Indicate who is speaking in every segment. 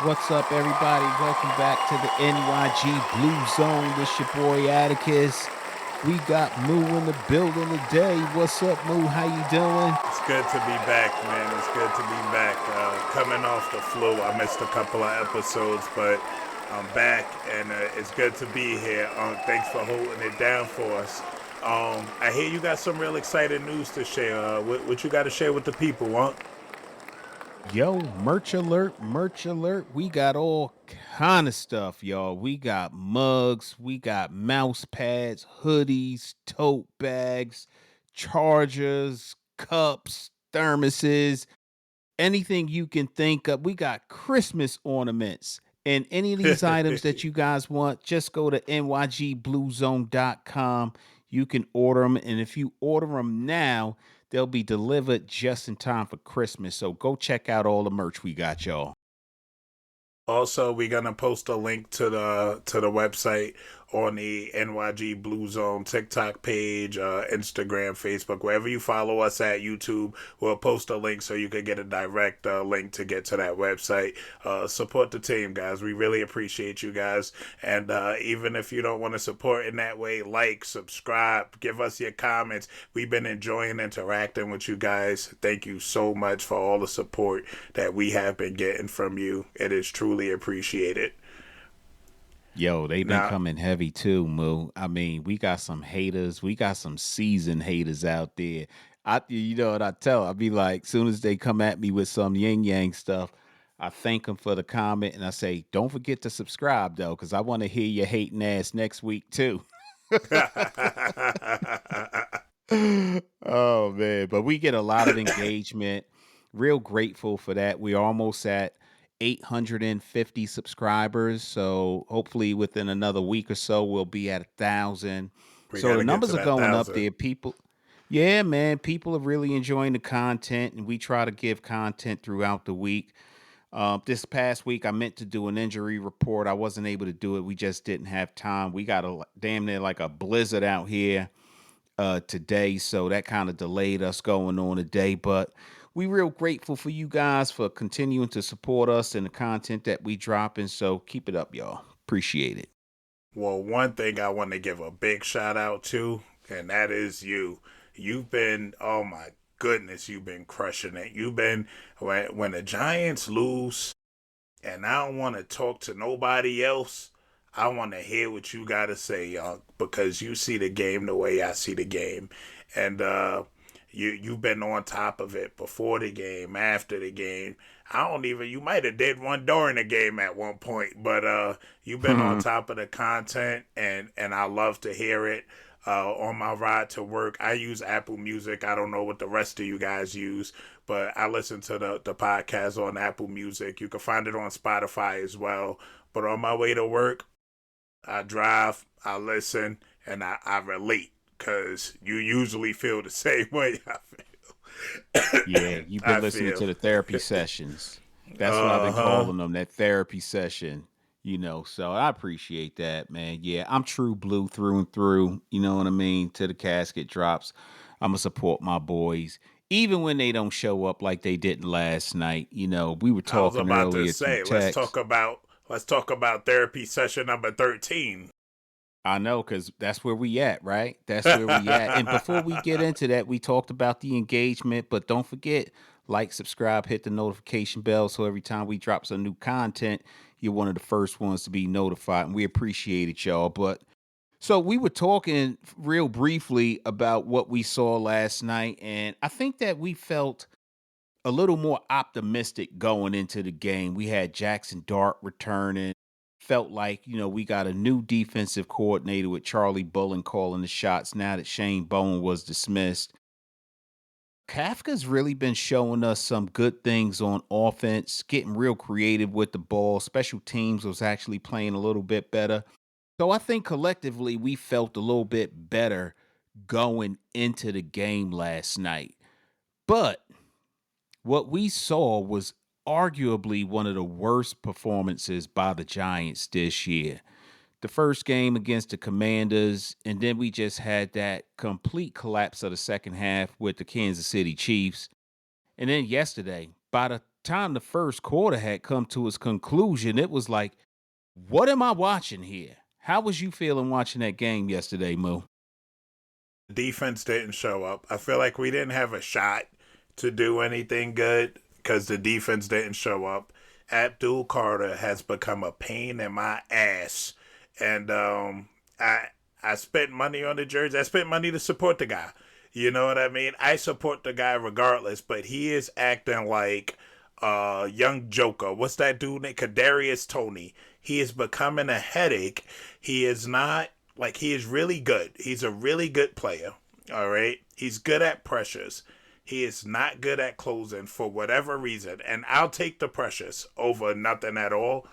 Speaker 1: What's up, everybody? Welcome back to the NYG Blue Zone. This your boy Atticus. We got Moo in the building today. What's up, Moo? How you doing?
Speaker 2: It's good to be back, man. It's good to be back. Coming off the flu, I missed a couple of episodes, but I'm back, and it's good to be here. Thanks for holding it down for us. I hear you got some real exciting news to share. What you got to share with the people, huh?
Speaker 1: Yo, merch alert, merch alert. We got all kind of stuff, y'all. We got mugs, we got mouse pads, hoodies, tote bags, chargers, cups, thermoses, anything you can think of. We got Christmas ornaments. And any of these items that you guys want, just go to nygbluezone.com. You can order them. And if you order them now, they'll be delivered just in time for Christmas. So go check out all the merch we got, y'all.
Speaker 2: Also, we're gonna post a link to the website on the NYG Blue Zone TikTok page, Instagram, Facebook, wherever you follow us at YouTube. We'll post a link so you can get a direct link to get to that website. Support the team, guys. We really appreciate you guys. And even if you don't want to support in that way, like, subscribe, give us your comments. We've been enjoying interacting with you guys. Thank you so much for all the support that we have been getting from you. It is truly appreciated.
Speaker 1: Yo, they've been
Speaker 2: Now,
Speaker 1: coming heavy too, Moo. I mean, we got some haters. We got some seasoned haters out there. You know what I tell? I be like, soon as they come at me with some yin yang stuff, I thank them for the comment and I say, don't forget to subscribe though, because I want to hear your hating ass next week too. Oh man, but we get a lot of engagement. Real grateful for that. We're almost at 850 subscribers, so hopefully within another week or so we'll be at 1,000.
Speaker 2: we
Speaker 1: So
Speaker 2: got
Speaker 1: the
Speaker 2: to get to
Speaker 1: numbers are
Speaker 2: that
Speaker 1: going up
Speaker 2: 1,000.
Speaker 1: there. People, yeah, man, people are really enjoying the content, and we try to give content throughout the week. This past week, I meant to do an injury report. I wasn't able to do it. We just didn't have time. We got a damn near like a blizzard out here today, so that kind of delayed us going on today. But we real grateful for you guys for continuing to support us and the content that we dropping. So keep it up, y'all. Appreciate it.
Speaker 2: Well, one thing I want to give a big shout out to, and that is you. You've been, oh my goodness, you've been crushing it. You've been, when the Giants lose, and I don't want to talk to nobody else. I want to hear what you got to say, y'all, because you see the game the way I see the game, and you've been on top of it before the game, after the game. I don't even. You might have did one during the game at one point, but you've been on top of the content, and I love to hear it. On my ride to work, I use Apple Music. I don't know what the rest of you guys use, but I listen to the podcast on Apple Music. You can find it on Spotify as well. But on my way to work, I drive, I listen, and I relate because you usually feel the same way I feel.
Speaker 1: Yeah, you've been
Speaker 2: I
Speaker 1: listening
Speaker 2: feel.
Speaker 1: to the therapy sessions. That's what I've
Speaker 2: Uh
Speaker 1: been
Speaker 2: huh.
Speaker 1: calling them, that therapy session. So I appreciate that, man. Yeah, I'm true blue through and through. You know what I mean? Till the casket drops, I'm gonna support my boys, even when they don't show up like they didn't last night. We were
Speaker 2: I was
Speaker 1: talking
Speaker 2: about to
Speaker 1: earlier through
Speaker 2: say,
Speaker 1: text.
Speaker 2: let's talk about therapy session number 13.
Speaker 1: I know, because that's where we at, right? That's where we at. And before we get into that, we talked about the engagement, but don't forget, like, subscribe, hit the notification bell so every time we drop some new content, you're one of the first ones to be notified. And we appreciate it, y'all. But so we were talking real briefly about what we saw last night, and I think that we felt a little more optimistic going into the game. We had Jackson Dart returning. Felt like, we got a new defensive coordinator with Charlie Bullen calling the shots now that Shane Bowen was dismissed. Kafka's really been showing us some good things on offense, getting real creative with the ball. Special teams was actually playing a little bit better. So I think collectively we felt a little bit better going into the game last night. But what we saw was arguably one of the worst performances by the Giants this year. The first game against the Commanders, and then we just had that complete collapse of the second half with the Kansas City Chiefs. And then yesterday, by the time the first quarter had come to its conclusion, it was like, what am I watching here? How was you feeling watching that game yesterday, Mo?
Speaker 2: Defense didn't show up. I feel like we didn't have a shot to do anything good because the defense didn't show up. Abdul Carter has become a pain in my ass, and I spent money on the jersey. I spent money to support the guy. You know what I mean? I support the guy regardless, but he is acting like young Joker. What's that dude named Kadarius Toney? He is becoming a headache. He is not like he is really good. He's a really good player. All right. He's good at pressures. He is not good at closing for whatever reason. And I'll take the pressures over nothing at all.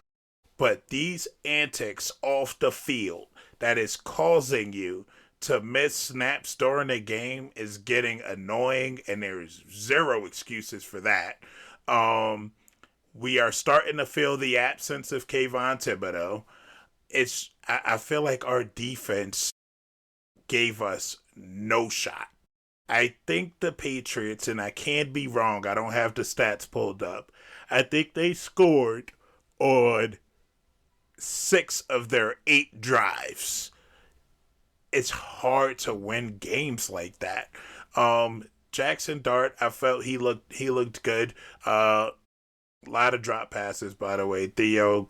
Speaker 2: But these antics off the field that is causing you to miss snaps during the game is getting annoying, and there's zero excuses for that. Um, we are starting to feel the absence of Kayvon Thibodeau. I feel like our defense gave us no shot. I think the Patriots, and I can't be wrong, I don't have the stats pulled up. I think they scored on 6 of their 8 drives. It's hard to win games like that. Jackson Dart, I felt he looked good. A lot of drop passes, by the way. Theo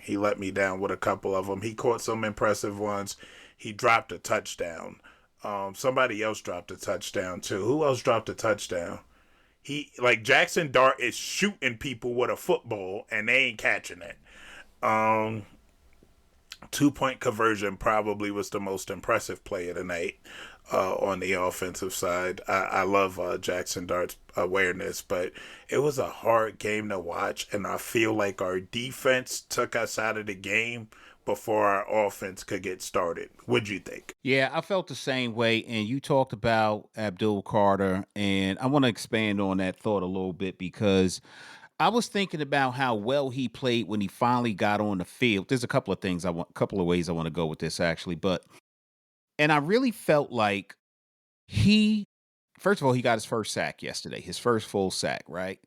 Speaker 2: he let me down with a couple of them. He caught some impressive ones. He dropped a touchdown. Somebody else dropped a touchdown too. Who else dropped a touchdown? He like Jackson Dart is shooting people with a football and they ain't catching it. Um, 2 point conversion probably was the most impressive play of the night on the offensive side. I love Jackson Dart's awareness, but it was a hard game to watch, and I feel like our defense took us out of the game before our offense could get started. What'd you think?
Speaker 1: Yeah, I felt the same way. And you talked about Abdul Carter, and I want to expand on that thought a little bit because I was thinking about how well he played when he finally got on the field. There's a couple of things couple of ways I want to go with this actually, but and I really felt like he first of all, he got his first sack yesterday, his first full sack, right?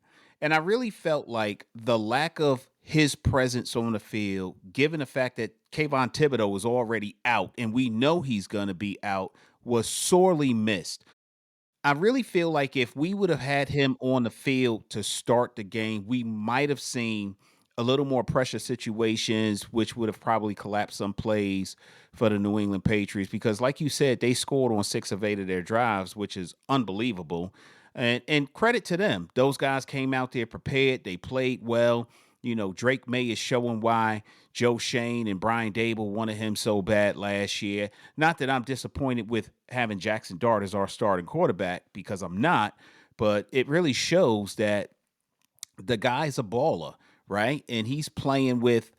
Speaker 1: And I really felt like the lack of his presence on the field, given the fact that Kayvon Thibodeau was already out and we know he's going to be out, was sorely missed. I really feel like if we would have had him on the field to start the game, we might have seen a little more pressure situations, which would have probably collapsed some plays for the New England Patriots. Because, like you said, they scored on 6 of 8 of their drives, which is unbelievable. And credit to them; those guys came out there prepared. They played well. You know, Drake May is showing why Joe Shane and Brian Dable wanted him so bad last year. Not that I'm disappointed with having Jackson Dart as our starting quarterback, because I'm not, but it really shows that the guy's a baller, right? And he's playing with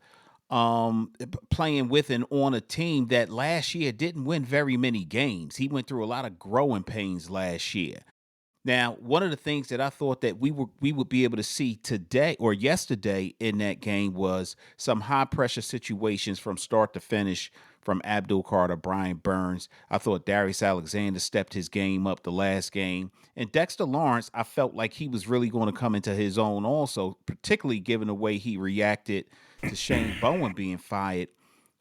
Speaker 1: and on a team that last year didn't win very many games. He went through a lot of growing pains last year. Now, one of the things that I thought that we would be able to see today or yesterday in that game was some high pressure situations from start to finish from Abdul Carter, Brian Burns. I thought Darius Alexander stepped his game up the last game. And Dexter Lawrence, I felt like he was really going to come into his own also, particularly given the way he reacted to Shane Bowen being fired.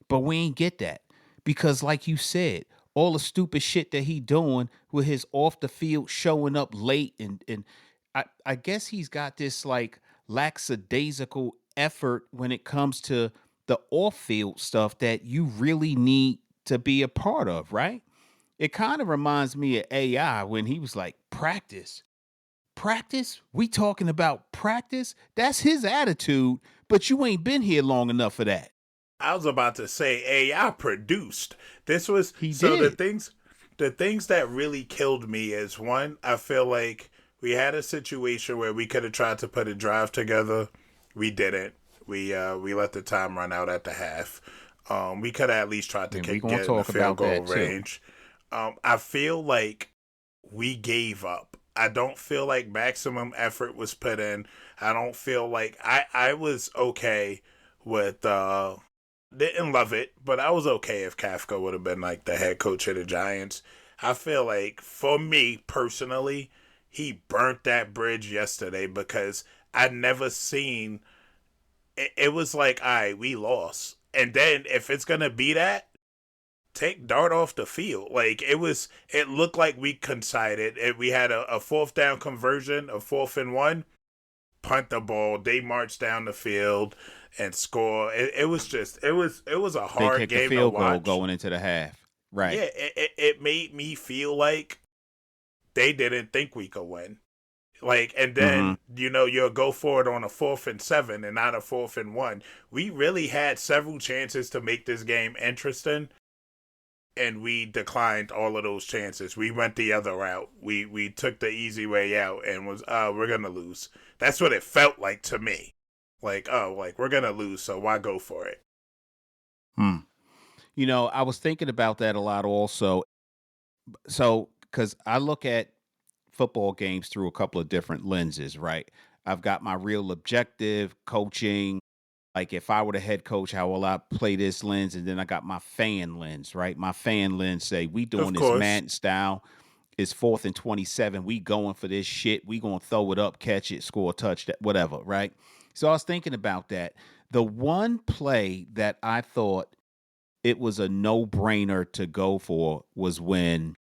Speaker 1: But we ain't get that because, like you said, all the stupid shit that he doing with his off the field showing up late and I guess he's got this like lackadaisical effort when it comes to the off field stuff that you really need to be a part of, right? It kind of reminds me of AI when he was like, practice. Practice? We talking about practice? That's his attitude, but you ain't been here long enough for that.
Speaker 2: I was about to say AI produced. This was
Speaker 1: He
Speaker 2: so the
Speaker 1: did.
Speaker 2: things that really killed me is one, I feel like we had a situation where we could have tried to put a drive together. We didn't. We let the time run out at the half. We could have at least tried to
Speaker 1: And we gonna
Speaker 2: get in the
Speaker 1: talk
Speaker 2: field
Speaker 1: about
Speaker 2: goal
Speaker 1: that too.
Speaker 2: range. I feel like we gave up. I don't feel like maximum effort was put in. I don't feel like I was okay with didn't love it, but I was okay if Kafka would have been like the head coach of the Giants. I feel like for me personally, he burnt that bridge yesterday because I never seen. It was like, all right, we lost, and then if it's gonna be that, take Dart off the field. Like it was, it looked like we conceded. We had a fourth down conversion, a 4th and 1. Punt the ball. They marched down the field and score. It was just, it was a
Speaker 1: They
Speaker 2: hard
Speaker 1: kicked the
Speaker 2: game to
Speaker 1: field goal
Speaker 2: watch.
Speaker 1: going into the half. Right.
Speaker 2: Yeah, it made me feel like they didn't think we could win. Like, and
Speaker 1: Mm-hmm.
Speaker 2: then you'll go for it on a 4th and 7 and not a 4th and 1. We really had several chances to make this game interesting, and we declined all of those chances. We went the other route. We took the easy way out and was we're gonna lose. That's what it felt like to me. Like, oh, like we're gonna lose, so why go for it?
Speaker 1: Hmm. I was thinking about that a lot also. So, because I look at football games through a couple of different lenses, right? I've got my real objective coaching. Like if I were the head coach, how will I play this lens? And then I got my fan lens, right? My fan lens say we doing
Speaker 2: Of
Speaker 1: this
Speaker 2: course.
Speaker 1: Madden style. It's 4th and 27. We going for this shit. We gonna throw it up, catch it, score a touchdown, whatever, right? So I was thinking about that. The one play that I thought it was a no brainer to go for was when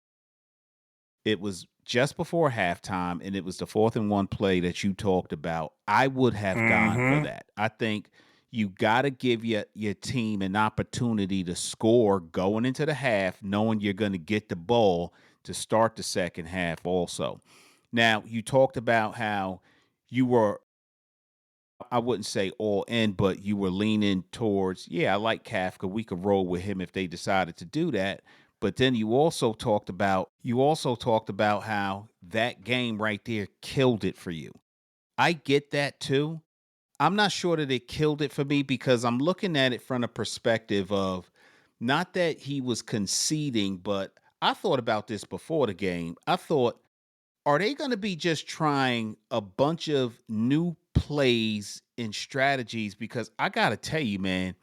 Speaker 1: it was just before halftime, and it was the 4th and 1 play that you talked about. I would have gone for
Speaker 2: Mm-hmm.
Speaker 1: that. I think you got to give your team an opportunity to score going into the half, knowing you're going to get the ball to start the second half. Also, now you talked about how you were, I wouldn't say all in, but you were leaning towards, yeah, I like Kafka. We could roll with him if they decided to do that. But then you also talked about how that game right there killed it for you. I get that too. I'm not sure that it killed it for me because I'm looking at it from a perspective of not that he was conceding, but I thought about this before the game. I thought, are they going to be just trying a bunch of new plays and strategies? Because I got to tell you, man,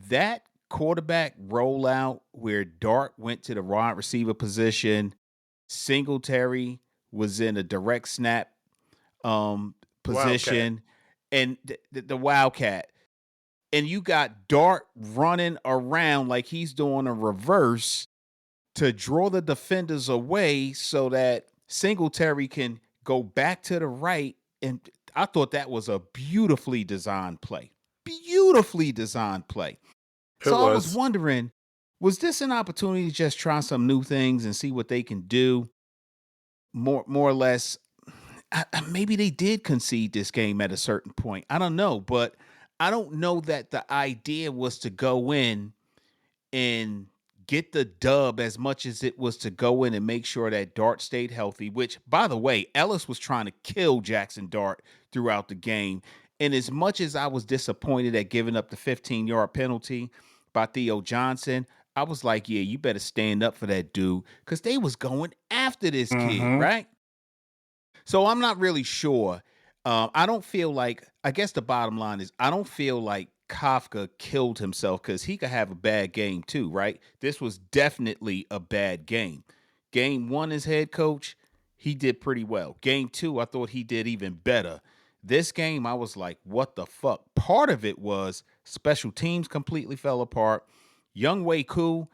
Speaker 1: that quarterback rollout where Dart went to the wide receiver position, Singletary was in a direct snap
Speaker 2: Wildcat.
Speaker 1: position, and the Wildcat, and you got Dart running around like he's doing a reverse to draw the defenders away so that Singletary can go back to the right. And I thought that was a beautifully designed play. Beautifully designed play.
Speaker 2: It
Speaker 1: So I was
Speaker 2: was.
Speaker 1: wondering, was this an opportunity to just try some new things and see what they can do? More or less, maybe they did concede this game at a certain point. I don't know, but I don't know that the idea was to go in and get the dub as much as it was to go in and make sure that Dart stayed healthy, which, by the way, Ellis was trying to kill Jackson Dart throughout the game. And as much as I was disappointed at giving up the 15-yard penalty by Theo Johnson, I was like, yeah, you better stand up for that dude because they was going after this kid,
Speaker 2: Mm-hmm.
Speaker 1: right? So I'm not really sure. I don't feel like, I guess the bottom line is, I don't feel like Kafka killed himself because he could have a bad game too, right? This was definitely a bad game. Game one as head coach, he did pretty well. Game two, I thought he did even better. This game, I was like, what the fuck? Part of it was special teams completely fell apart. Young Wei Koo,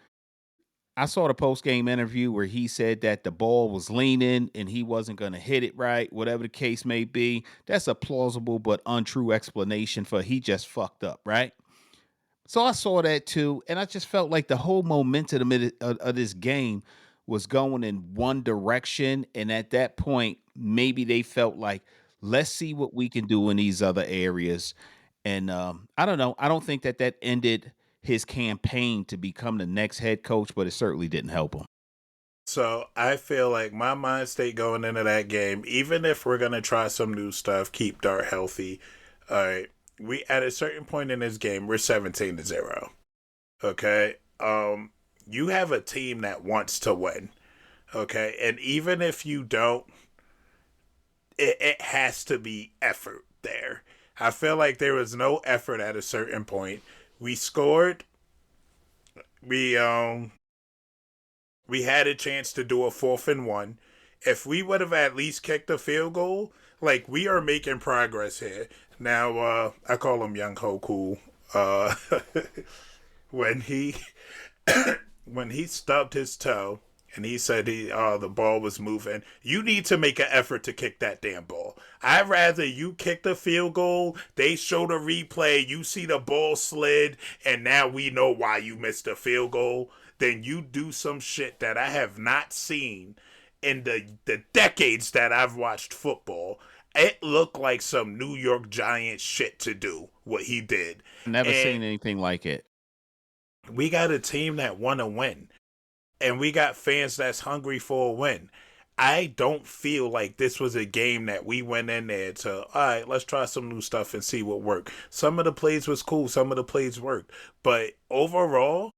Speaker 1: I saw the post game interview where he said that the ball was leaning and he wasn't going to hit it right, whatever the case may be. That's a plausible but untrue explanation for he just fucked up, right? So I saw that too, and I just felt like the whole momentum of this game was going in one direction. And at that point, maybe they felt like, let's see what we can do in these other areas. And I don't know. I don't think that ended his campaign to become the next head coach, but it certainly didn't help him.
Speaker 2: So I feel like my mind state going into that game, even if we're gonna try some new stuff, keep Dart healthy. All right, we at a certain point in this game, we're 17-0. Okay, you have a team that wants to win. Okay, and even if you don't, it has to be effort there. I feel like there was no effort at a certain point. We scored. We had a chance to do a 4th and 1. If we would have at least kicked a field goal, Like we are making progress here. Now I call him Young Hoku. Uh when he when he stubbed his toe and he said the ball was moving, you need to make an effort to kick that damn ball. I'd rather you kick the field goal, they show the replay, you see the ball slid, and now we know why you missed the field goal, than you do some shit that I have not seen in the decades that I've watched football. It looked like some New York Giants shit to do what he did.
Speaker 1: Never
Speaker 2: And
Speaker 1: seen anything like it.
Speaker 2: we got a team that want to win, and we got fans that's hungry for a win. I don't feel like this was a game that we went in there to, all right, let's try some new stuff and see what worked. Some of the plays was cool, some of the plays worked, but overall,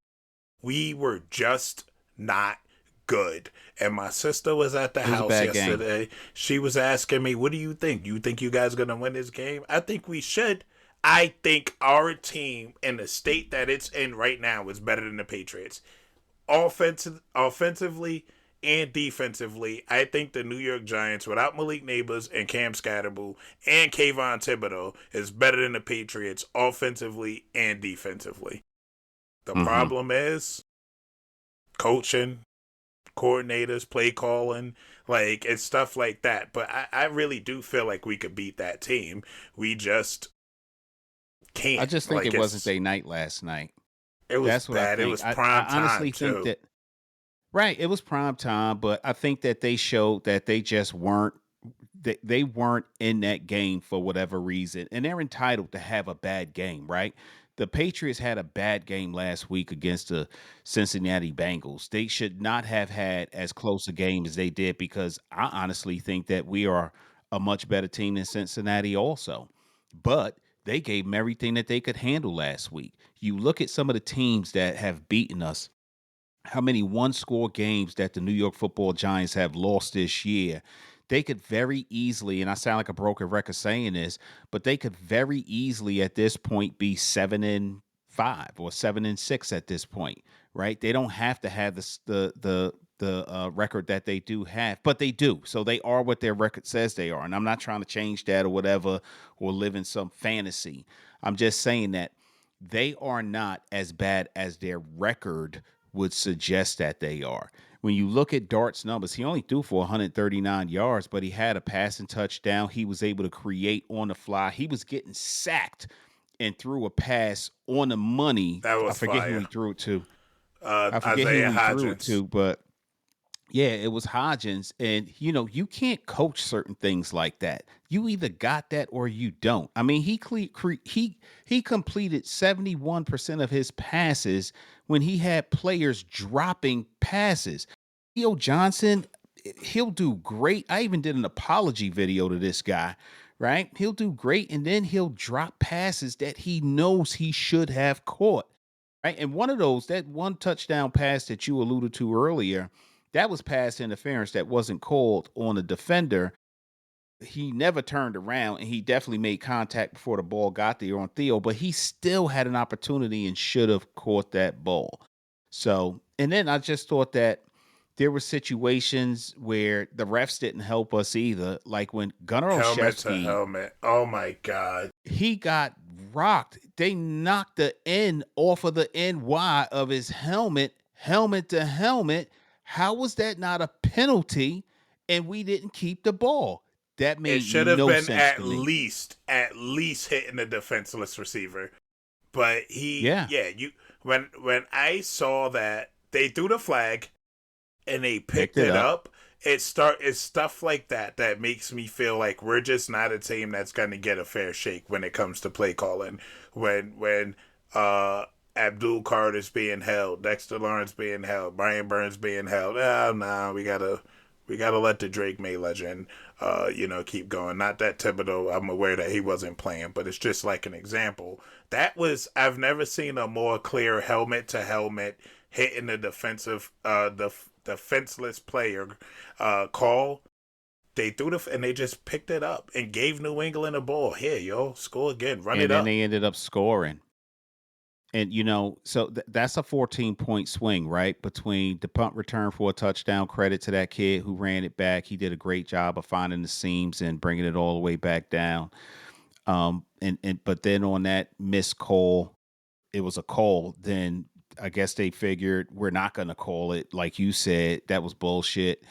Speaker 2: we were just not good. And my sister was at the
Speaker 1: It was a
Speaker 2: house
Speaker 1: bad game.
Speaker 2: yesterday. She was asking me, what do you think? You think you guys gonna win this game? I think we should. I think our team in the state that it's in right now is better than the Patriots. Offensively and defensively, I think the New York Giants, without Malik Neighbors and Cam Scatterbull and Kayvon Thibodeau, is better than the Patriots offensively and defensively. The
Speaker 1: Hmm.
Speaker 2: problem is coaching, coordinators, play calling, like it's stuff like that. But I really do feel like we could beat that team. We just
Speaker 1: I
Speaker 2: can't.
Speaker 1: just think
Speaker 2: Like
Speaker 1: it wasn't their night last night.
Speaker 2: it was
Speaker 1: That's what I
Speaker 2: bad. It
Speaker 1: think.
Speaker 2: was
Speaker 1: I
Speaker 2: prime time
Speaker 1: honestly think
Speaker 2: too.
Speaker 1: that right, it was prime time, but I think that they showed that they just weren't they weren't in that game for whatever reason, and they're entitled to have a bad game, right? The Patriots had a bad game last week against the Cincinnati Bengals. They should not have had as close a game as they did because I honestly think that we are a much better team than Cincinnati also. But they gave them everything that they could handle last week. You look at some of the teams that have beaten us, how many one score games that the New York football Giants have lost this year. They could very easily, and I sound like a broken record saying this, but they could very easily at this point be 7-5 or 7-6 at this point, right? They don't have to have the record that they do have, but they do. So they are what their record says they are, and I'm not trying to change that or whatever or live in some fantasy. I'm just saying that they are not as bad as their record would suggest that they are. When you look at Dart's numbers, he only threw for 139 yards, but he had a passing touchdown. He was able to create on the fly. He was getting sacked and threw a pass on the money.
Speaker 2: That
Speaker 1: I
Speaker 2: was
Speaker 1: forget who he
Speaker 2: fire.
Speaker 1: threw it to. I forget who
Speaker 2: Isaiah
Speaker 1: he threw it
Speaker 2: Hodgins.
Speaker 1: to, but yeah, it was Hodgins. And, you can't coach certain things like that. You either got that or you don't. I mean, he completed 71% of his passes when he had players dropping passes. Theo Johnson, he'll do great. I even did an apology video to this guy, right? He'll do great and then he'll drop passes that he knows he should have caught. Right. And one of those, that one touchdown pass that you alluded to earlier, that was pass interference that wasn't called on the defender. He never turned around and he definitely made contact before the ball got there on Theo, but he still had an opportunity and should have caught that ball. So, and then I just thought that there were situations where the refs didn't help us either. Like when Gunnar
Speaker 2: Helmet to
Speaker 1: Olszewski,
Speaker 2: helmet. Oh my god.
Speaker 1: he got rocked. They knocked the N off of the NY of his helmet, helmet to helmet. How was that not a penalty? And we didn't keep the ball. That
Speaker 2: It
Speaker 1: made
Speaker 2: should have
Speaker 1: no
Speaker 2: been
Speaker 1: sense to me.
Speaker 2: at least hitting the defenseless receiver. But
Speaker 1: Yeah,
Speaker 2: you when I saw that they threw the flag and they
Speaker 1: picked
Speaker 2: picked
Speaker 1: it
Speaker 2: it
Speaker 1: up.
Speaker 2: up, it's stuff like that that makes me feel like we're just not a team that's gonna get a fair shake when it comes to play calling. When Abdul Carter's being held, Dexter Lawrence being held, Brian Burns being held, nah, we gotta let the Drake May legend keep going. Not that Thibodeau, I'm aware that he wasn't playing, but it's just like an example. I've never seen a more clear helmet to helmet hitting the defenseless player call. They threw and they just picked it up and gave New England a ball. Here, yo, score again, run
Speaker 1: And
Speaker 2: it
Speaker 1: then
Speaker 2: up.
Speaker 1: they ended up scoring. And so that's a 14-point swing, right? Between the punt return for a touchdown, credit to that kid who ran it back. He did a great job of finding the seams and bringing it all the way back down. And but then on that missed call, it was a call. Then I guess they figured we're not going to call it. Like you said, that was bullshit.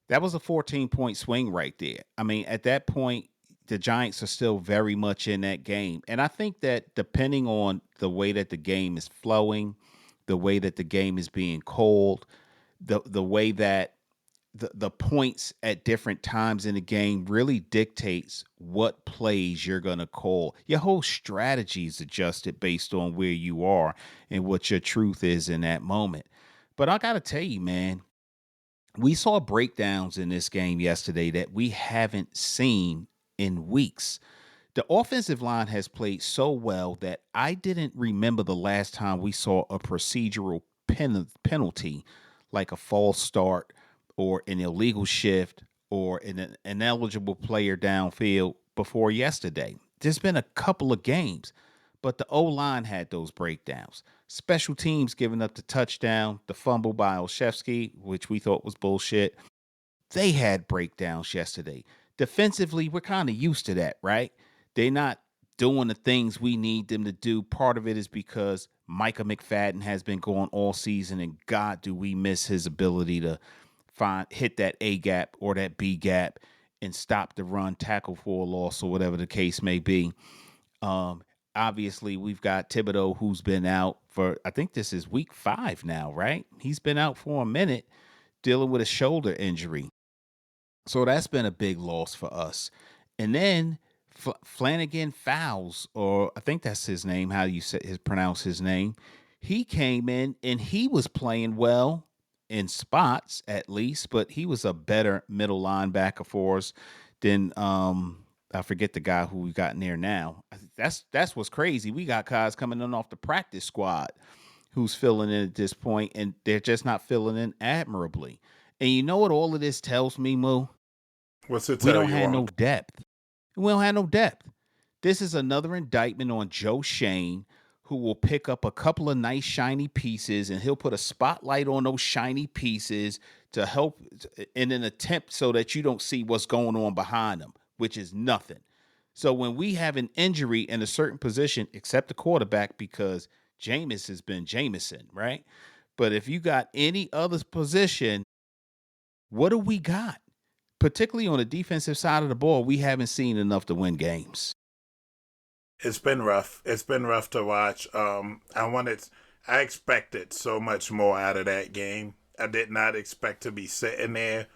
Speaker 1: That was a 14-point swing right there. I mean, at that point, the Giants are still very much in that game. And I think that depending on the way that the game is flowing, the way that the game is being called, the way that the points at different times in the game really dictates what plays you're going to call. Your whole strategy is adjusted based on where you are and what your truth is in that moment. But I got to tell you, man, we saw breakdowns in this game yesterday that we haven't seen in weeks. The offensive line has played so well that I didn't remember the last time we saw a procedural penalty like a false start or an illegal shift or an ineligible player downfield before yesterday. There's been a couple of games, but the O line had those breakdowns. Special teams giving up the touchdown, the fumble by Olszewski, which we thought was bullshit. They had breakdowns yesterday. Defensively, we're kind of used to that, right? They're not doing the things we need them to do. Part of it is because Micah McFadden has been going all season, and God, do we miss his ability to hit that A gap or that B gap and stop the run, tackle for a loss, or whatever the case may be. Um, Obviously, we've got Thibodeau, who's been out for, I think this is week 5 now, right? He's been out for a minute dealing with a shoulder injury. So that's been a big loss for us. And then Flanagan Fowles, or I think that's his name, how you say pronounce his name. He came in and he was playing well in spots at least, but he was a better middle linebacker for us than I forget the guy who we got in there now. That's what's crazy. We got guys coming in off the practice squad who's filling in at this point, and they're just not filling in admirably. And you know what all of this tells me, Moo?
Speaker 2: What's it
Speaker 1: We
Speaker 2: tell
Speaker 1: don't
Speaker 2: you
Speaker 1: have
Speaker 2: on?
Speaker 1: no depth. We don't have no depth. This is another indictment on Joe Shane, who will pick up a couple of nice shiny pieces and he'll put a spotlight on those shiny pieces to help in an attempt so that you don't see what's going on behind them, which is nothing. So when we have an injury in a certain position, except the quarterback, because Jameis has been Jameson, right? But if you got any other position, what do we got? Particularly on the defensive side of the ball, we haven't seen enough to win games.
Speaker 2: It's been rough. It's been rough to watch. I expected so much more out of that game. I did not expect to be sitting there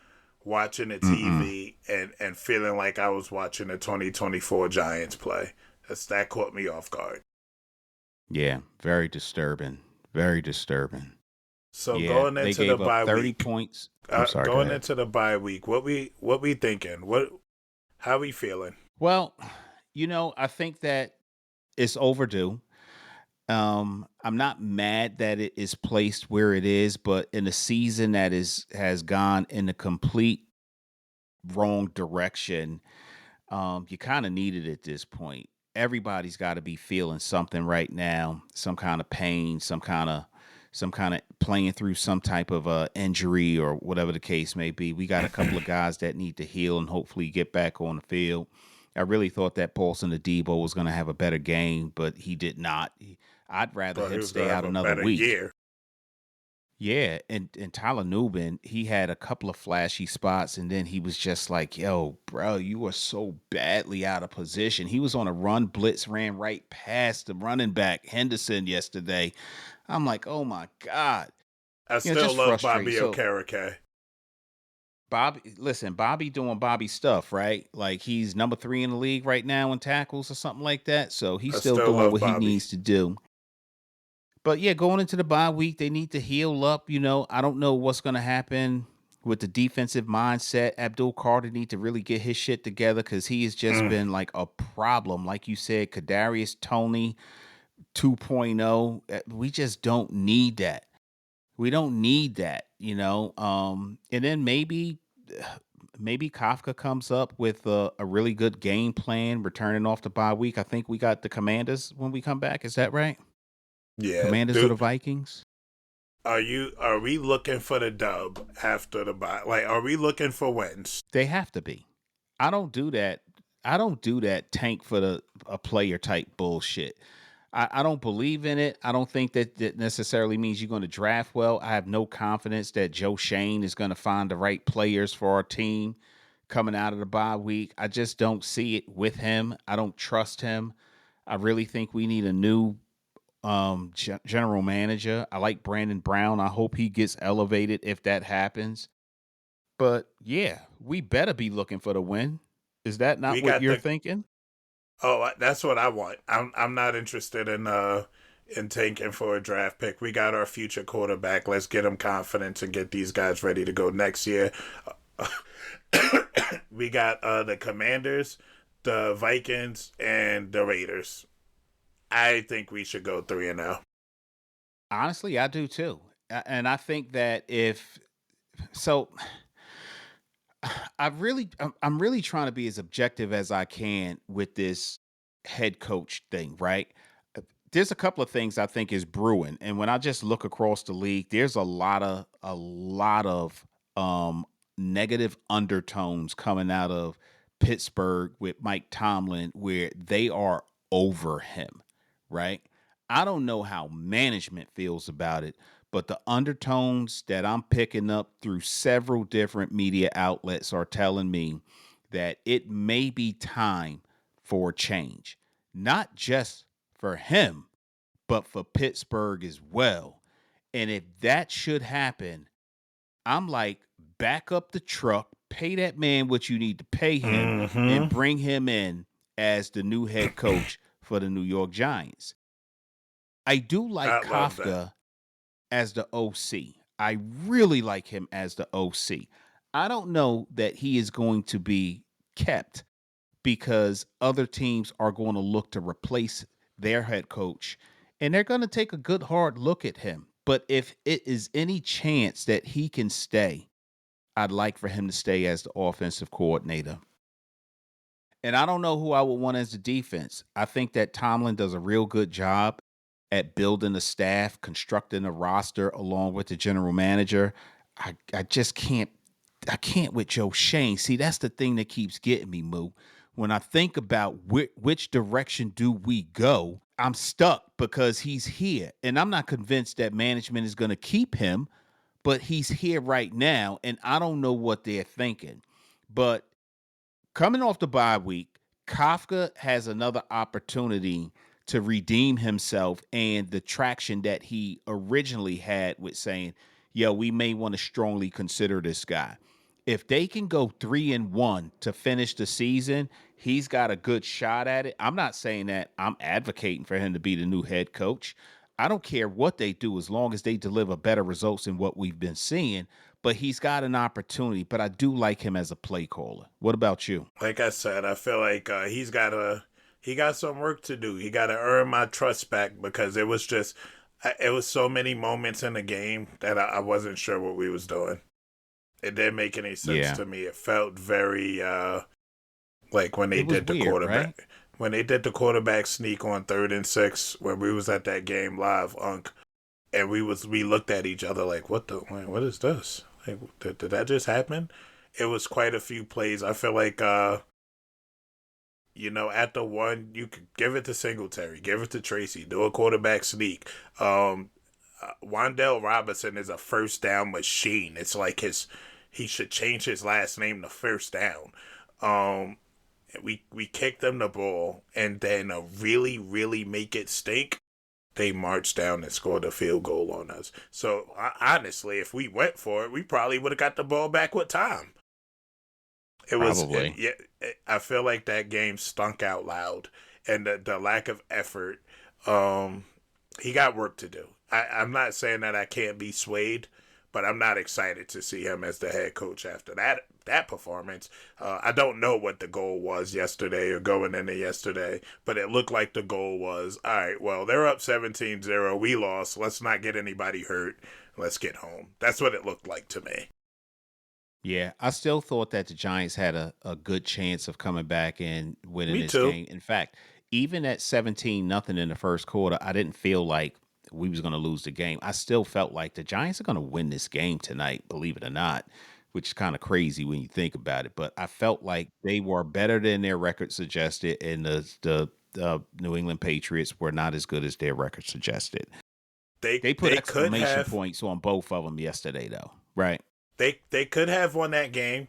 Speaker 2: watching the
Speaker 1: Mm-mm.
Speaker 2: TV and feeling like I was watching the 2024 Giants play. That caught me off guard.
Speaker 1: Yeah, very disturbing. Very disturbing.
Speaker 2: So
Speaker 1: Yeah,
Speaker 2: going
Speaker 1: they
Speaker 2: into the
Speaker 1: gave up
Speaker 2: bye
Speaker 1: 30
Speaker 2: week,
Speaker 1: points. I'm sorry, go ahead.
Speaker 2: what we thinking? How we feeling?
Speaker 1: Well, I think that it's overdue. I'm not mad that it is placed where it is, but in a season that has gone in a complete wrong direction, you kind of need it at this point. Everybody's got to be feeling something right now, some kind of pain, some kind of playing through some type of injury or whatever the case may be. We got a couple of guys that need to heal and hopefully get back on the field. I really thought that Paulson Adebo was going to have a better game, but he did not. I'd rather
Speaker 2: Thought he
Speaker 1: him
Speaker 2: was
Speaker 1: stay
Speaker 2: gonna have
Speaker 1: out
Speaker 2: a
Speaker 1: another
Speaker 2: better
Speaker 1: week.
Speaker 2: year.
Speaker 1: Yeah, and Tyler Nubin, he had a couple of flashy spots, and then he was just like, "Yo, bro, you are so badly out of position." He was on a run blitz, ran right past the running back Henderson yesterday. I'm like, "Oh my god,"
Speaker 2: I still
Speaker 1: just
Speaker 2: love
Speaker 1: frustrating.
Speaker 2: Bobby
Speaker 1: So
Speaker 2: Okereke.
Speaker 1: Bobby doing Bobby stuff, right? Like he's number 3 in the league right now in tackles or something like that. So he's
Speaker 2: I
Speaker 1: still
Speaker 2: still
Speaker 1: doing
Speaker 2: love
Speaker 1: what he
Speaker 2: Bobby.
Speaker 1: needs to do. But yeah, going into the bye week, they need to heal up. I don't know what's going to happen with the defensive mindset. Abdul Carter need to really get his shit together because he has just
Speaker 2: Mm.
Speaker 1: been like a problem. Like you said, Kadarius Tony 2.0. We just don't need that. We don't need that, And then maybe Kafka comes up with a really good game plan returning off the bye week. I think we got the Commanders when we come back. Is that right?
Speaker 2: Yeah,
Speaker 1: Commanders or the
Speaker 2: dude.
Speaker 1: Vikings?
Speaker 2: Are we looking for the dub after the bye? Like, are we looking for wins?
Speaker 1: They have to be. I don't do that. I don't do that tank for the a player type bullshit. I don't believe in it. I don't think that that necessarily means you're going to draft well. I have no confidence that Joe Shane is going to find the right players for our team coming out of the bye week. I just don't see it with him. I don't trust him. I really think we need a new general manager. I like Brandon Brown. I hope he gets elevated if that happens. But yeah, we better be looking for the win. Is that not
Speaker 2: We
Speaker 1: what
Speaker 2: got
Speaker 1: you're
Speaker 2: the
Speaker 1: thinking?
Speaker 2: that's what I want. I'm not interested in tanking for a draft pick. We got our future quarterback. Let's get him confidence and get these guys ready to go next year. We got the Commanders, the Vikings, and the Raiders. I think we should go 3-0.
Speaker 1: Honestly, I do too. And I think that if so, I'm really trying to be as objective as I can with this head coach thing, right? There's a couple of things I think is brewing, and when I just look across the league, there's a lot of um negative undertones coming out of Pittsburgh with Mike Tomlin where they are over him, right? I don't know how management feels about it, but the undertones that I'm picking up through several different media outlets are telling me that it may be time for change, not just for him, but for Pittsburgh as well. And if that should happen, I'm like, back up the truck, pay that man what you need to pay him, and
Speaker 2: Mm-hmm.
Speaker 1: bring him in as the new head coach for the New York Giants. I do like
Speaker 2: I love that.
Speaker 1: Kafka as the OC. I really like him as the OC. I don't know that he is going to be kept because other teams are going to look to replace their head coach and they're going to take a good hard look at him. But if it is any chance that he can stay, I'd like for him to stay as the offensive coordinator. And I don't know who I would want as the defense. I think that Tomlin does a real good job at building a staff, constructing a roster along with the general manager. I just can't with Joe Shane. See, that's the thing that keeps getting me, Moo. When I think about which direction do we go, I'm stuck because he's here. And I'm not convinced that management is going to keep him, but he's here right now. And I don't know what they're thinking. But coming off the bye week, Kafka has another opportunity to redeem himself and the traction that he originally had with saying, yo, we may want to strongly consider this guy. If they can go 3-1 to finish the season, he's got a good shot at it. I'm not saying that I'm advocating for him to be the new head coach. I don't care what they do as long as they deliver better results than what we've been seeing. But he's got an opportunity. But I do like him as a play caller. What about you?
Speaker 2: Like I said, I feel like he got some work to do. He got to earn my trust back because it was so many moments in the game that I wasn't sure what we was doing. It didn't make any sense
Speaker 1: Yeah.
Speaker 2: to me. It felt very like
Speaker 1: It was weird, right?
Speaker 2: when they did the quarterback sneak on 3rd and 6 when we was at that game live, Unc, and we looked at each other like, what is this? Like, did that just happen? It was quite a few plays. I feel like at the one, you could give it to Singletary, give it to Tracy, do a quarterback sneak. Wandell Robinson is a first down machine. It's like he should change his last name to First Down. Um, we kicked them the ball, and then really really make it stink. They marched down and scored a field goal on us. So honestly, if we went for it, we probably would have got the ball back with time.
Speaker 1: Probably.
Speaker 2: I feel like that game stunk out loud, and the lack of effort. Um, he got work to do. I'm not saying that I can't be swayed, but I'm not excited to see him as the head coach after that performance. I don't know what the goal was yesterday or going into yesterday, but it looked like the goal was, all right, well, they're up 17-0. We lost. Let's not get anybody hurt. Let's get home. That's what it looked like to me.
Speaker 1: Yeah, I still thought that the Giants had a good chance of coming back and winning
Speaker 2: Me
Speaker 1: this
Speaker 2: too.
Speaker 1: game. In fact, even at 17 nothing in the first quarter, I didn't feel like we was going to lose the game. I still felt like the Giants are going to win this game tonight, believe it or not, which is kind of crazy when you think about it. But I felt like they were better than their record suggested, and the New England Patriots were not as good as their record suggested. They put
Speaker 2: They could
Speaker 1: exclamation
Speaker 2: have
Speaker 1: points on both of them yesterday, though, right?
Speaker 2: they could have won that game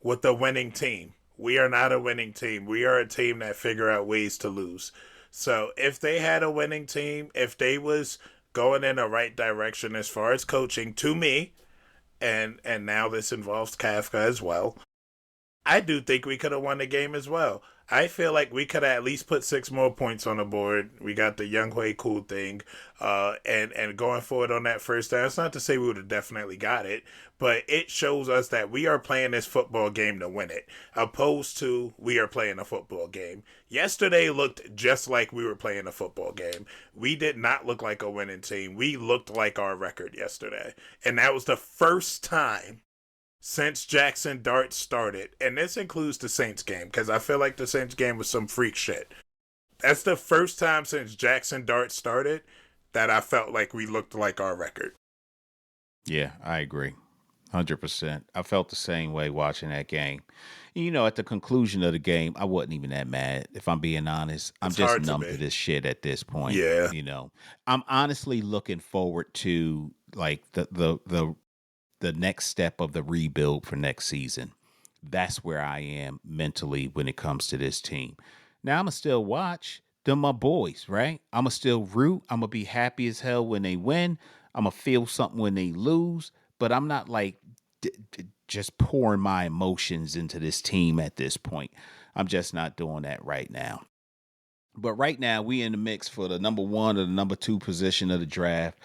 Speaker 2: with a winning team. We are not a winning team. We are a team that figure out ways to lose. So if they had a winning team, if they was going in the right direction as far as coaching, to me, and now this involves Kafka as well, I do think we could have won the game as well. I feel like we could have at least put 6 more points on the board. We got the Young Hui Cool thing, and going forward on that first down. It's not to say we would have definitely got it, but it shows us that we are playing this football game to win it, opposed to we are playing a football game. Yesterday looked just like we were playing a football game. We did not look like a winning team. We looked like our record yesterday, and that was the first time since Jackson Dart started, and this includes the Saints game, because I feel like the Saints game was some freak shit. That's the first time since Jackson Dart started that I felt like we looked like our record.
Speaker 1: Yeah, I agree. 100%. I felt the same way watching that game. You know, at the conclusion of the game, I wasn't even that mad. If I'm being honest, I'm
Speaker 2: It's
Speaker 1: just
Speaker 2: hard to
Speaker 1: numb to
Speaker 2: be.
Speaker 1: this shit at this point.
Speaker 2: Yeah.
Speaker 1: You know, I'm honestly looking forward to like the next step of the rebuild for next season. That's where I am mentally when it comes to this team. Now I'ma still watch them my boys, right? I'ma still root. I'ma be happy as hell when they win. I'ma feel something when they lose, but I'm not like just pouring my emotions into this team at this point. I'm just not doing that right now. But right now we in the mix for the number 1 or the number 2 position of the draft.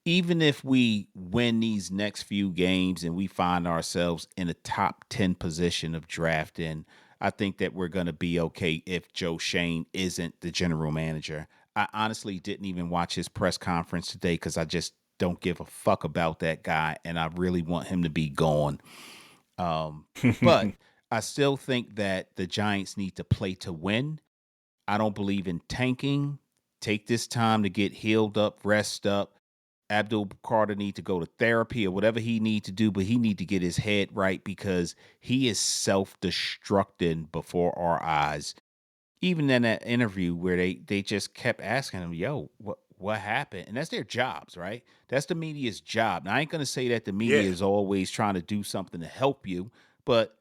Speaker 1: Even if we win these next few games and we find ourselves in a top 10 position of drafting, I think that we're going to be okay if Joe Shane isn't the general manager. I honestly didn't even watch his press conference today because I just don't give a fuck about that guy and I really want him to be gone. But I still think that the Giants need to play to win. I don't believe in tanking. Take this time to get healed up, rest up. Abdul Carter need to go to therapy or whatever he need to do, but he need to get his head right because he is self-destructing before our eyes. Even in that interview where they just kept asking him, "Yo, what happened?" And that's their jobs, right? That's the media's job. Now I ain't gonna say that the media
Speaker 2: Yeah.
Speaker 1: is always trying to do something to help you, but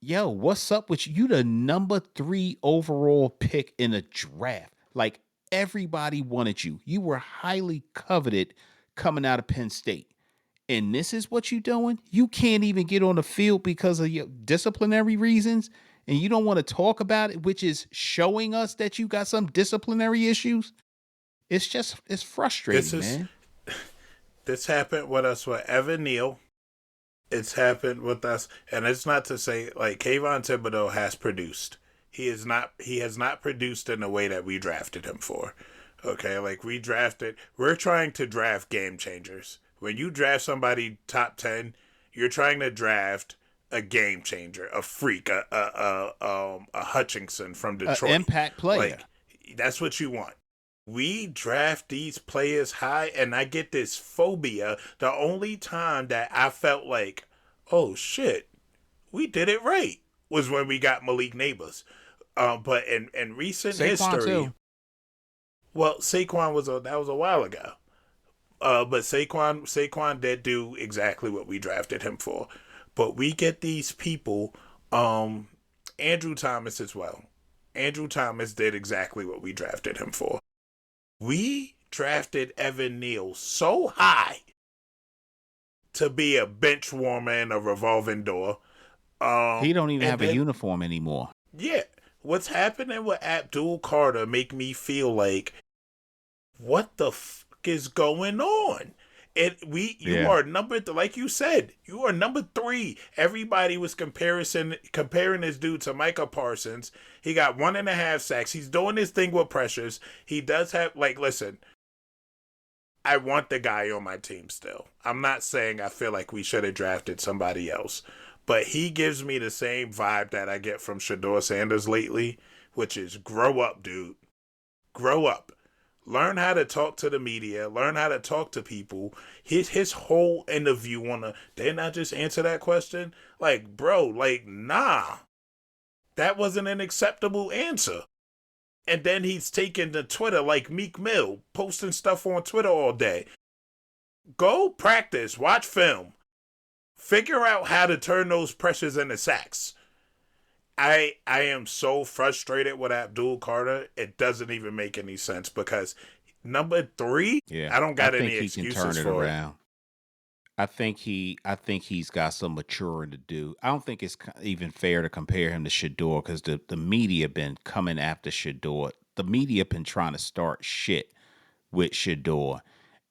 Speaker 1: yo, what's up with you? You the number 3 overall pick in a draft. Like everybody wanted you. You were highly coveted coming out of Penn State. And this is what you doing? You can't even get on the field because of your disciplinary reasons. And you don't want to talk about it, which is showing us that you got some disciplinary issues. It's
Speaker 2: This
Speaker 1: frustrating,
Speaker 2: is
Speaker 1: man.
Speaker 2: this happened with us with Evan Neal. It's happened with us, and it's not to say like Kayvon Thibodeau has produced. He has not produced in the way that we drafted him for. Okay, like we're trying to draft game changers. When you draft somebody top 10, you're trying to draft a game changer, a freak, a Hutchinson from Detroit.
Speaker 1: Impact player.
Speaker 2: Like that's what you want. We draft these players high, and I get this phobia. The only time that I felt like, oh shit, we did it right was when we got Malik Neighbors. But in recent
Speaker 1: Saquon
Speaker 2: history,
Speaker 1: too.
Speaker 2: well, Saquon that was a while ago. But Saquon did do exactly what we drafted him for. But we get these people, Andrew Thomas as well. Andrew Thomas did exactly what we drafted him for. We drafted Evan Neal so high to be a bench warmer and a revolving door.
Speaker 1: He don't even
Speaker 2: And
Speaker 1: have a
Speaker 2: then
Speaker 1: uniform anymore.
Speaker 2: yeah, what's happening with Abdul Carter make me feel like what the fuck is going on? You
Speaker 1: Yeah.
Speaker 2: are like you said, you are number 3. Everybody was comparing this dude to Micah Parsons. He got 1.5 sacks. He's doing his thing with pressures. He does have listen, I want the guy on my team still. I'm not saying I feel like we should have drafted somebody else, but he gives me the same vibe that I get from Shador Sanders lately, which is grow up, dude. Grow up. Learn how to talk to the media. Learn how to talk to people. His whole interview on the didn't I just answer that question? Like, bro, like, nah. That wasn't an acceptable answer. And then he's taking to Twitter like Meek Mill, posting stuff on Twitter all day. Go practice, watch film, figure out how to turn those pressures into sacks. I am so frustrated with Abdul Carter. It doesn't even make any sense because number three,
Speaker 1: Yeah,
Speaker 2: I don't
Speaker 1: I
Speaker 2: got
Speaker 1: think
Speaker 2: any
Speaker 1: he can
Speaker 2: excuses
Speaker 1: turn it
Speaker 2: for it.
Speaker 1: around. I think he's got some maturing to do. I don't think it's even fair to compare him to Shador because the media been coming after Shador. The media been trying to start shit with Shador,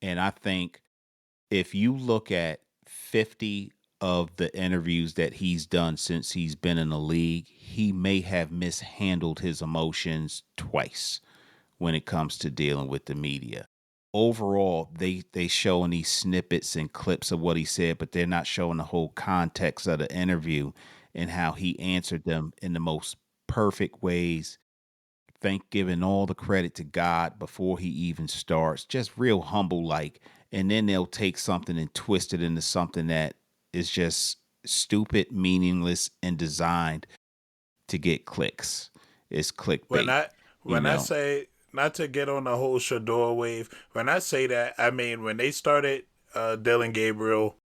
Speaker 1: and I think if you look at 50 of the interviews that he's done since he's been in the league, he may have mishandled his emotions twice when it comes to dealing with the media. Overall, they showing these snippets and clips of what he said, but they're not showing the whole context of the interview and how he answered them in the most perfect ways. Thank giving all the credit to God before he even starts. Just real humble like. And then they'll take something and twist it into something that is just stupid, meaningless, and designed to get clicks. It's
Speaker 2: When
Speaker 1: clickbait,
Speaker 2: I
Speaker 1: you
Speaker 2: when I
Speaker 1: know.
Speaker 2: say not to get on the whole Shador wave, when I say that, I mean when they started Dylan Gabriel,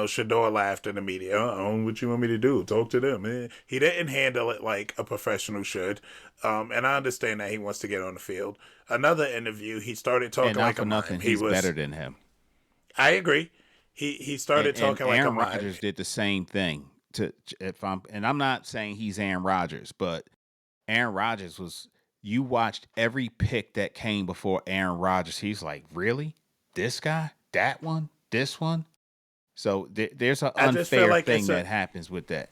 Speaker 2: Shador laughed in the media. What you want me to do? Talk to them. He didn't handle it like a professional should. And I understand that he wants to get on the field. Another interview, he started
Speaker 1: And
Speaker 2: talking
Speaker 1: not
Speaker 2: like a
Speaker 1: for
Speaker 2: mime.
Speaker 1: nothing,
Speaker 2: He
Speaker 1: he's better
Speaker 2: was.
Speaker 1: than him.
Speaker 2: I agree. He started
Speaker 1: And
Speaker 2: talking like a
Speaker 1: Aaron
Speaker 2: mime.
Speaker 1: Rodgers did the same thing. To if I'm and I'm not saying he's Aaron Rodgers, but Aaron Rodgers was you watched every pick that came before Aaron Rodgers. He's like, really? This guy? That one? This one? So there's an
Speaker 2: I just feel
Speaker 1: unfair
Speaker 2: like
Speaker 1: thing that happens with that.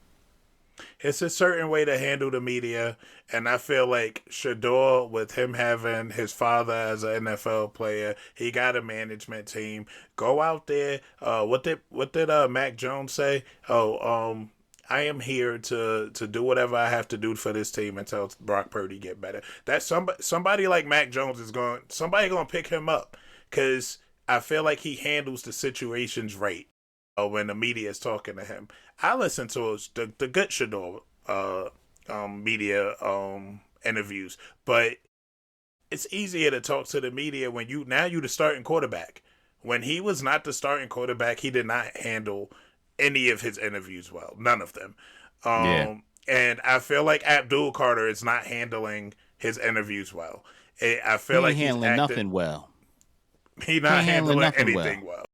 Speaker 2: it's a certain way to handle the media, and I feel like Shador, with him having his father as an NFL player, he got a management team. Go out there. What did Mac Jones say? I am here to do whatever I have to do for this team until Brock Purdy get better. That somebody like Mac Jones is going. Somebody going to pick him up because I feel like he handles the situations right when the media is talking to him. I listen to the good Shador media interviews, but it's easier to talk to the media when you the starting quarterback. When he was not the starting quarterback, he did not handle any of his interviews well. None of them.
Speaker 1: Yeah.
Speaker 2: And I feel like Abdul Carter is not handling his interviews well. I feel
Speaker 1: He ain't
Speaker 2: like he's
Speaker 1: handling
Speaker 2: acting.
Speaker 1: nothing well.
Speaker 2: He's
Speaker 1: He
Speaker 2: not
Speaker 1: ain't handling
Speaker 2: handling
Speaker 1: nothing
Speaker 2: anything
Speaker 1: well.
Speaker 2: well.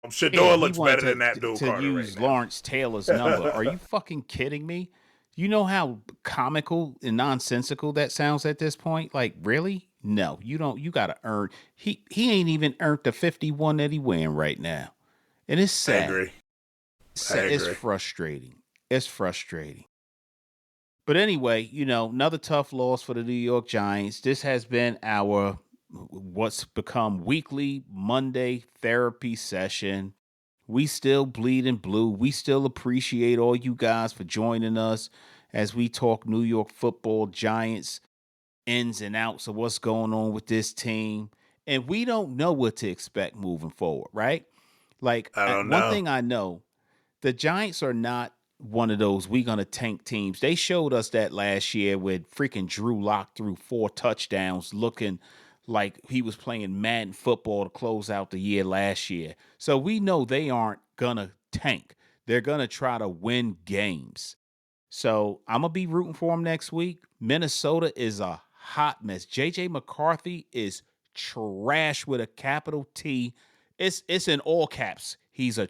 Speaker 1: Yeah,
Speaker 2: Shador
Speaker 1: he
Speaker 2: looks better than
Speaker 1: wanted
Speaker 2: Abdul
Speaker 1: to
Speaker 2: Carter right
Speaker 1: use
Speaker 2: now.
Speaker 1: Lawrence Taylor's number. Are you fucking kidding me? You know how comical and nonsensical that sounds at this point? Like, really? No, you don't. You gotta earn. He ain't even earned the 51 that he wearing right now, and it's
Speaker 2: I
Speaker 1: sad.
Speaker 2: agree.
Speaker 1: It's
Speaker 2: I
Speaker 1: sad. It's
Speaker 2: agree.
Speaker 1: frustrating. It's frustrating. But anyway, another tough loss for the New York Giants. This has been our what's become weekly Monday therapy session. We still bleed in blue. We still appreciate all you guys for joining us as we talk New York football Giants ins and outs of what's going on with this team. And we don't know what to expect moving forward, right? Like,
Speaker 2: I don't
Speaker 1: one
Speaker 2: know.
Speaker 1: thing I know, the Giants are not one of those we gonna tank teams. They showed us that last year with freaking Drew Lock threw 4 touchdowns, looking like he was playing Madden football to close out the year last year. So we know they aren't gonna tank. They're gonna try to win games. So I'm gonna be rooting for him next week. Minnesota is a hot mess. JJ McCarthy is trash with a capital T. It's in all caps. He's a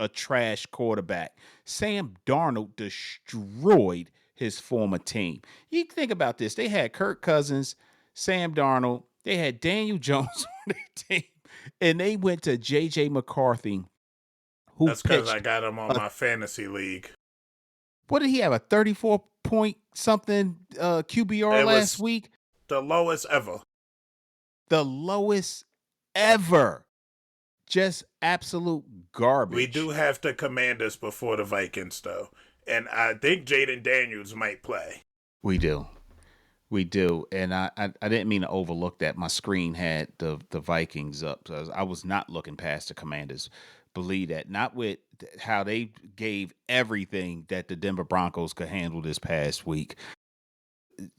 Speaker 1: trash quarterback. Sam Darnold destroyed his former team. You think about this. They had Kirk Cousins, Sam Darnold, they had Daniel Jones on their team, and they went to JJ McCarthy, who
Speaker 2: That's because I
Speaker 1: pitched
Speaker 2: got him on
Speaker 1: a
Speaker 2: my fantasy league.
Speaker 1: what did he have? A 34 point something QBR
Speaker 2: It
Speaker 1: last
Speaker 2: was
Speaker 1: week?
Speaker 2: the lowest ever.
Speaker 1: The lowest ever. Just absolute
Speaker 2: We do
Speaker 1: garbage.
Speaker 2: have the Commanders before the Vikings, though. And I think Jaden Daniels might play.
Speaker 1: We do. We do, and I didn't mean to overlook that. My screen had the Vikings up, so I was not looking past the Commanders. Believe that, not with how they gave everything that the Denver Broncos could handle this past week.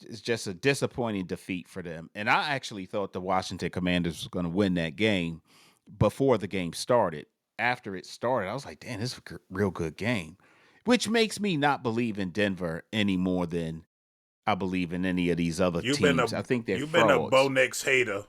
Speaker 1: It's just a disappointing defeat for them. And I actually thought the Washington Commanders was going to win that game before the game started. After it started, I was like, damn, this is a real good game, which makes me not believe in Denver any more than I believe in any of these other teams. I think they're
Speaker 2: you've been a Bo
Speaker 1: frauds.
Speaker 2: Nix hater.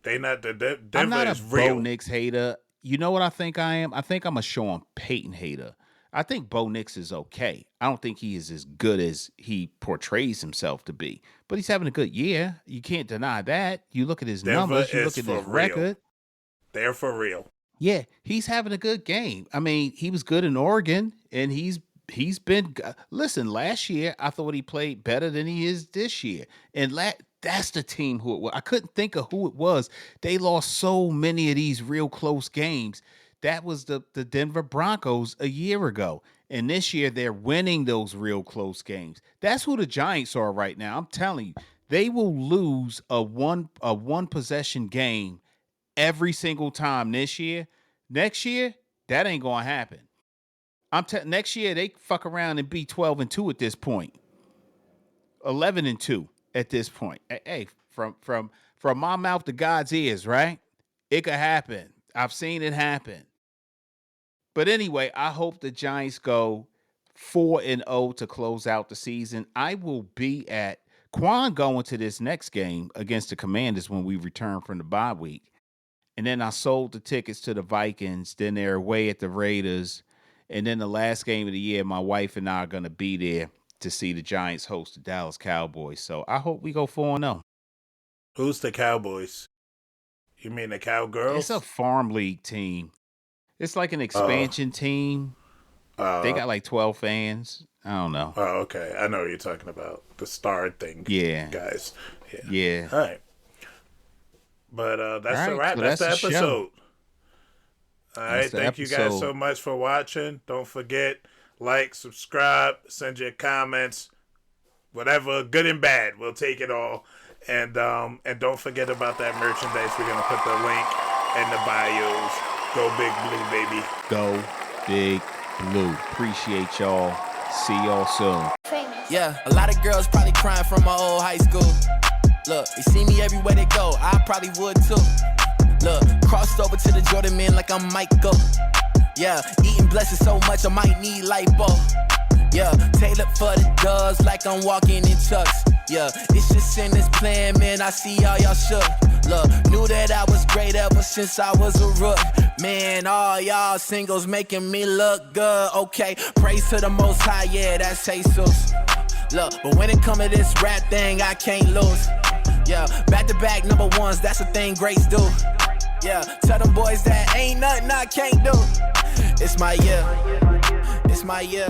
Speaker 2: They not the
Speaker 1: I'm
Speaker 2: Denver
Speaker 1: not a
Speaker 2: is
Speaker 1: Bo
Speaker 2: real.
Speaker 1: Nix hater. You know what I think I am? I think I'm a Sean Payton hater. I think Bo Nix is okay. I don't think he is as good as he portrays himself to be, but he's having a good year. You can't deny that. You look at his
Speaker 2: Denver
Speaker 1: numbers, you
Speaker 2: is
Speaker 1: look at
Speaker 2: for
Speaker 1: his
Speaker 2: real.
Speaker 1: record.
Speaker 2: They're for real.
Speaker 1: Yeah, he's having a good game. I mean, he was good in Oregon, and he's been. Listen, last year I thought he played better than he is this year, and that's the team who it was. I couldn't think of who it was. They lost so many of these real close games. That was the Denver Broncos a year ago, and this year they're winning those real close games. That's who the Giants are right now. I'm telling you, they will lose a one possession game every single time this year. Next year, that ain't gonna happen. Next year they fuck around and be 12-2 at this point, 11-2 at this point. Hey, from my mouth to God's ears, right? It could happen. I've seen it happen. But anyway, I hope the Giants go 4-0 to close out the season. I will be at Quan going to this next game against the Commanders when we return from the bye week. And then I sold the tickets to the Vikings. Then they're away at the Raiders. And then the last game of the year, my wife and I are going to be there to see the Giants host the Dallas Cowboys. So I hope we go 4-0.
Speaker 2: Who's the Cowboys? You mean the
Speaker 1: It's a
Speaker 2: Cowgirls?
Speaker 1: farm league team. It's like an
Speaker 2: Oh,
Speaker 1: expansion team. They
Speaker 2: uh,
Speaker 1: got like 12 fans. I don't know.
Speaker 2: okay. I know what you're talking about. The star thing,
Speaker 1: Yeah.
Speaker 2: guys. Yeah.
Speaker 1: Yeah.
Speaker 2: All right. But
Speaker 1: All
Speaker 2: that's the
Speaker 1: right.
Speaker 2: wrap.
Speaker 1: So
Speaker 2: That's
Speaker 1: that's
Speaker 2: the
Speaker 1: the show.
Speaker 2: episode. All
Speaker 1: That's
Speaker 2: right.
Speaker 1: the
Speaker 2: Thank you guys
Speaker 1: episode.
Speaker 2: so much for watching. Don't forget, like, subscribe, send your comments, whatever, good and bad. We'll take it all. And don't forget about that merchandise. We're gonna put the link in the bios. Go Big Blue, baby.
Speaker 1: Go Big Blue. Appreciate y'all. See y'all soon.
Speaker 3: Yeah, a lot of girls probably crying from my old high school. Look, they see me everywhere they go, I probably would too. Look, crossed over to the Jordan men like I'm Michael. Yeah, eating blessings so much I might need lipo. Yeah, tailored for the doves like I'm walking in chucks. Yeah, it's just in this plan, man, I see all y'all shook. Look, knew that I was great ever since I was a rook. Man, all y'all singles making me look good. Okay, praise to the Most High, yeah, that's Jesus. Look, but when it come to this rap thing, I can't lose. Yeah, back-to-back number ones, that's a thing greats do. Yeah, tell them boys that ain't nothing I can't do. It's my year. It's my year.